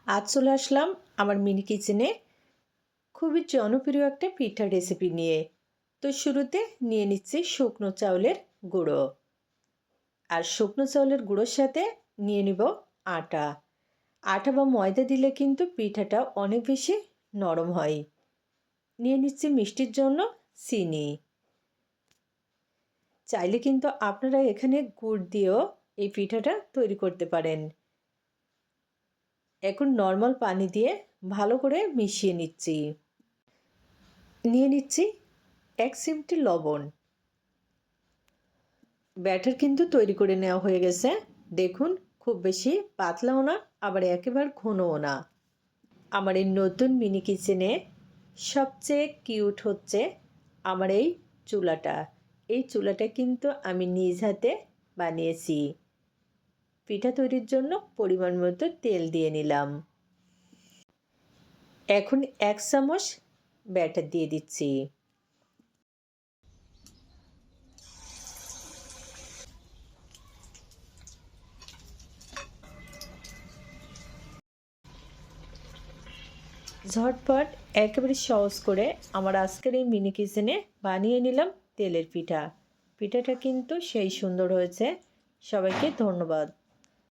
আজ চলে আসলাম আমার মিনি কিচেনে খুবই জনপ্রিয় একটা পিঠার রেসিপি নিয়ে। তো শুরুতে নিয়ে নিচ্ছি শুকনো চাউলের গুঁড়ো। আর শুকনো চাউলের গুঁড়োর সাথে নিয়ে নিব আটা। আটা বা ময়দা দিলে কিন্তু পিঠাটা অনেক বেশি নরম হয়। নিয়ে নিচ্ছি মিষ্টির জন্য চিনি। চাইলে কিন্তু আপনারা এখানে গুড় দিয়েও এই পিঠাটা তৈরি করতে পারেন। এখন নর্মাল পানি দিয়ে ভালো করে মিশিয়ে নিচ্ছি। নিয়ে নিচ্ছি ১ চিমটি লবণ। ব্যাটার কিন্তু তৈরি করে নেওয়া হয়ে গেছে। দেখুন, খুব বেশি পাতলাও না, আবার একেবারে ঘনও না। আমার এই নতুন মিনি কিচেনে সবচেয়ে কিউট হচ্ছে আমার এই চুলাটা। এই চুলাটা কিন্তু আমি নিজ হাতে বানিয়েছি। পিঠা তৈরির জন্য পরিমাণ মতো তেল দিয়ে নিলাম। এখন ১ চামচ ব্যাটার দিয়ে দিচ্ছি। ঝটপট একেবারে সহজ করে আমার আজকের এই মিনি কিচেনে বানিয়ে নিলাম তেলের পিঠা। পিঠাটা কিন্তু সেই সুন্দর হয়েছে। সবাইকে ধন্যবাদ।